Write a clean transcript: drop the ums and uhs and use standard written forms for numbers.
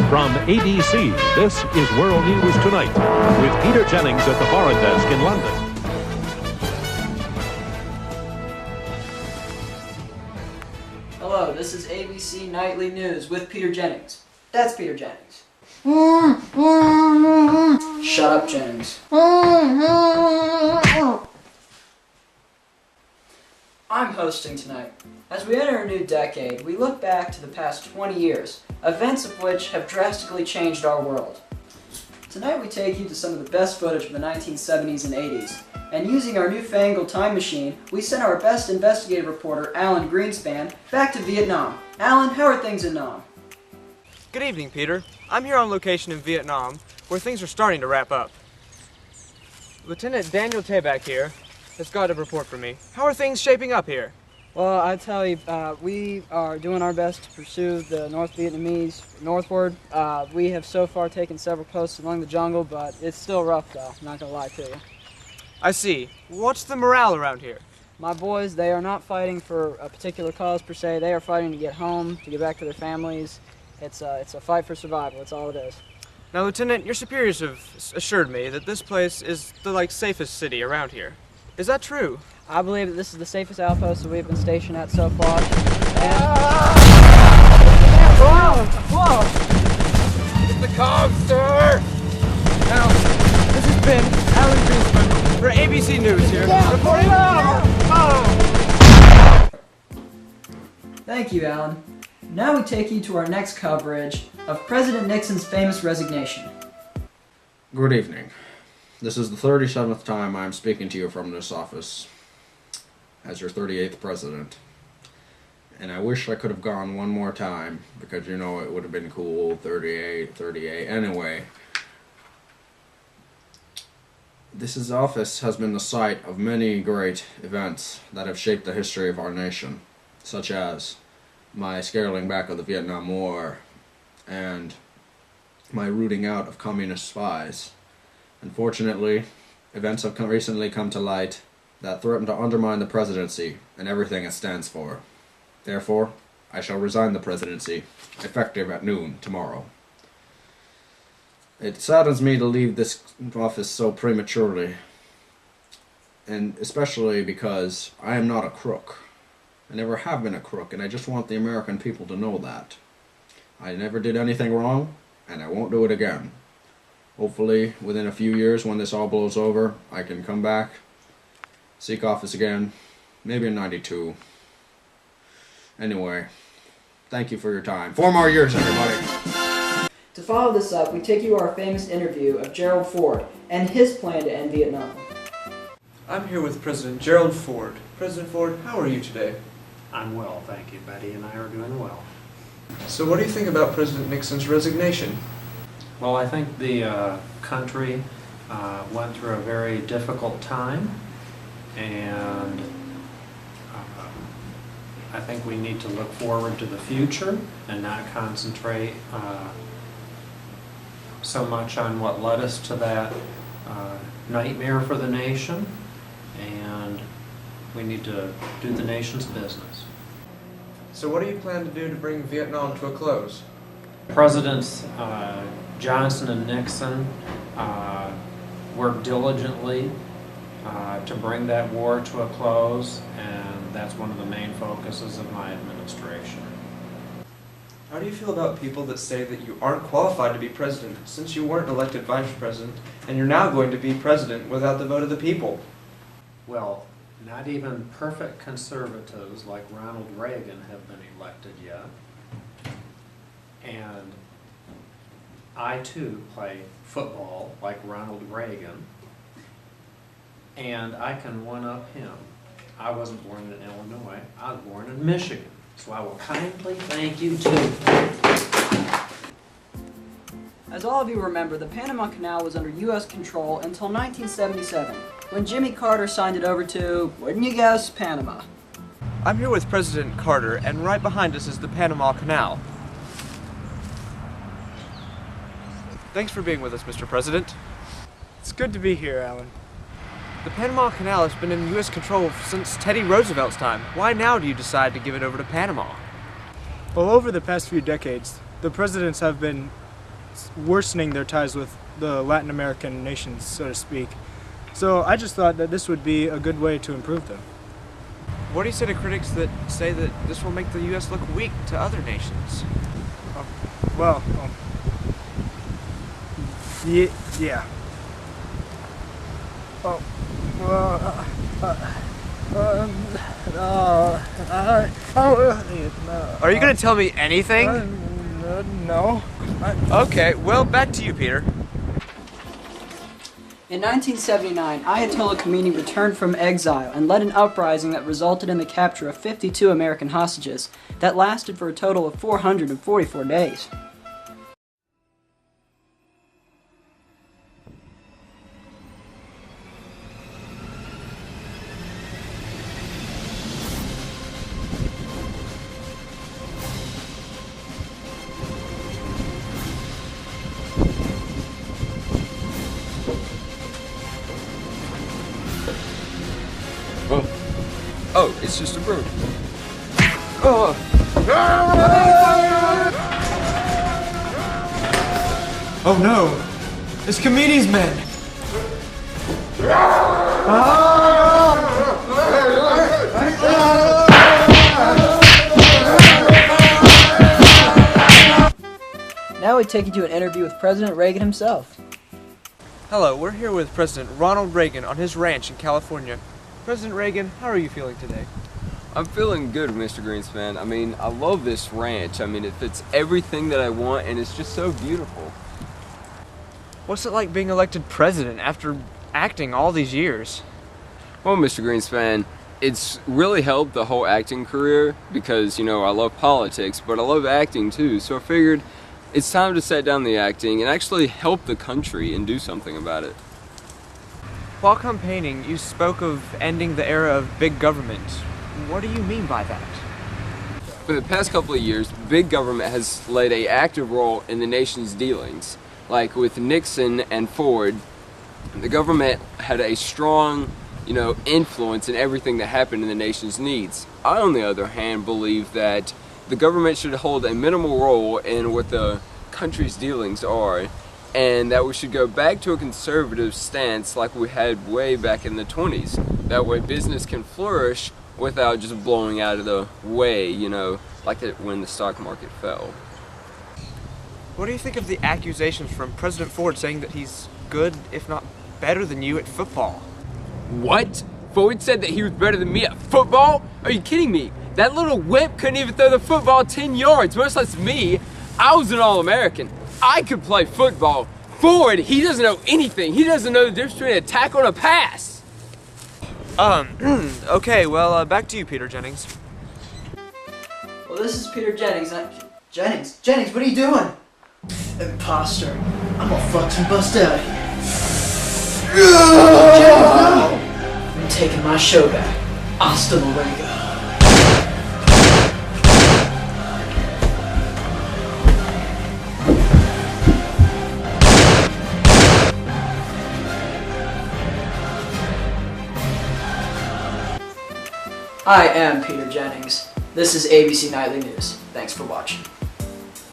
From ABC, this is World News Tonight with Peter Jennings at the Foreign Desk in London. Hello, this is ABC Nightly News with Peter Jennings. That's Peter Jennings. Shut up, Jennings. I'm hosting tonight. As we enter a new decade, we look back to the past 20 years, events of which have drastically changed our world. Tonight we take you to some of the best footage from the 1970s and 80s, and using our newfangled time machine, we sent our best investigative reporter, Alan Greenspan, back to Vietnam. Alan, how are things in Nam? Good evening, Peter. I'm here on location in Vietnam, where things are starting to wrap up. Lieutenant Daniel Tabak here has got a report for me. How are things shaping up here? Well, I tell you, we are doing our best to pursue the North Vietnamese northward. We have so far taken several posts along the jungle, but it's still rough though, I'm not gonna lie to you. I see. What's the morale around here? My boys, they are not fighting for a particular cause per se. They are fighting to get home, to get back to their families. It's a fight for survival, that's all it is. Now, Lieutenant, your superiors have assured me that this place is the, safest city around here. Is that true? I believe that this is the safest outpost that we've been stationed at so far. Whoa! Get the comms, sir! Now, this has been Alan Greenspan for ABC News here, reporting Thank you, Alan. Now we take you to our next coverage of President Nixon's famous resignation. Good evening. This is the 37th time I'm speaking to you from this office as your 38th president. And I wish I could have gone one more time because, you know, it would have been cool, 38. Anyway, this office has been the site of many great events that have shaped the history of our nation, such as my scaling back of the Vietnam War and my rooting out of communist spies. Unfortunately, events have recently come to light that threaten to undermine the presidency and everything it stands for. Therefore, I shall resign the presidency, effective at noon tomorrow. It saddens me to leave this office so prematurely, and especially because I am not a crook. I never have been a crook, and I just want the American people to know that. I never did anything wrong, and I won't do it again. Hopefully, within a few years, when this all blows over, I can come back, seek office again, maybe in '92. Anyway, thank you for your time. 4 more years, everybody! To follow this up, we take you to our famous interview of Gerald Ford and his plan to end Vietnam. I'm here with President Gerald Ford. President Ford, how are you today? I'm well, thank you. Betty and I are doing well. So what do you think about President Nixon's resignation? Well, I think the country went through a very difficult time, and I think we need to look forward to the future and not concentrate so much on what led us to that nightmare for the nation, and we need to do the nation's business. So what do you plan to do to bring Vietnam to a close? Presidents Johnson and Nixon worked diligently to bring that war to a close, and that's one of the main focuses of my administration. How do you feel about people that say that you aren't qualified to be president since you weren't elected vice president and you're now going to be president without the vote of the people? Well, not even perfect conservatives like Ronald Reagan have been elected yet. And I too play football like Ronald Reagan, and I can one-up him. I wasn't born in Illinois, I was born in Michigan, so I will kindly thank you too. As all of you remember, the Panama Canal was under U.S. control until 1977, when Jimmy Carter signed it over to, wouldn't you guess, Panama. I'm here with President Carter, and right behind us is the Panama Canal. Thanks for being with us, Mr. President. It's good to be here, Alan. The Panama Canal has been in U.S. control since Teddy Roosevelt's time. Why now do you decide to give it over to Panama? Well, over the past few decades, the presidents have been it's worsening their ties with the Latin American nations, so to speak. So I just thought that this would be a good way to improve them. What do you say to critics that say that this will make the U.S. look weak to other nations? Well, yeah. Oh, well, Are you going to tell me anything? No. Okay, well, back to you, Peter. In 1979, Ayatollah Khomeini returned from exile and led an uprising that resulted in the capture of 52 American hostages that lasted for a total of 444 days. Oh, it's just a bird. Oh no! It's Khomeini's men! Now we take you to an interview with President Reagan himself. Hello, we're here with President Ronald Reagan on his ranch in California. President Reagan, how are you feeling today? I'm feeling good, Mr. Greenspan. I mean, I love this ranch. I mean, it fits everything that I want, and it's just so beautiful. What's it like being elected president after acting all these years? Well, Mr. Greenspan, it's really helped the whole acting career because, you know, I love politics, but I love acting too. So I figured it's time to set down the acting and actually help the country and do something about it. While campaigning, you spoke of ending the era of big government. What do you mean by that? For the past couple of years, big government has played an active role in the nation's dealings. Like with Nixon and Ford, the government had a strong, influence in everything that happened in the nation's needs. I, on the other hand, believe that the government should hold a minimal role in what the country's dealings are, and that we should go back to a conservative stance like we had way back in the 20s. That way business can flourish without just blowing out of the way, like when the stock market fell. What do you think of the accusations from President Ford saying that he's good, if not better than you at football? What? Ford said that he was better than me at football? Are you kidding me? That little wimp couldn't even throw the football 10 yards, much less me. I was an All-American. I could play football. Ford, he doesn't know anything. He doesn't know the difference between a tackle and a pass. Okay, well, back to you, Peter Jennings. Well, this is Peter Jennings. Jennings, what are you doing? Imposter. I'm gonna fucking bust out here. I'm taking my show back. Hasta luego. I am Peter Jennings. This is ABC Nightly News. Thanks for watching.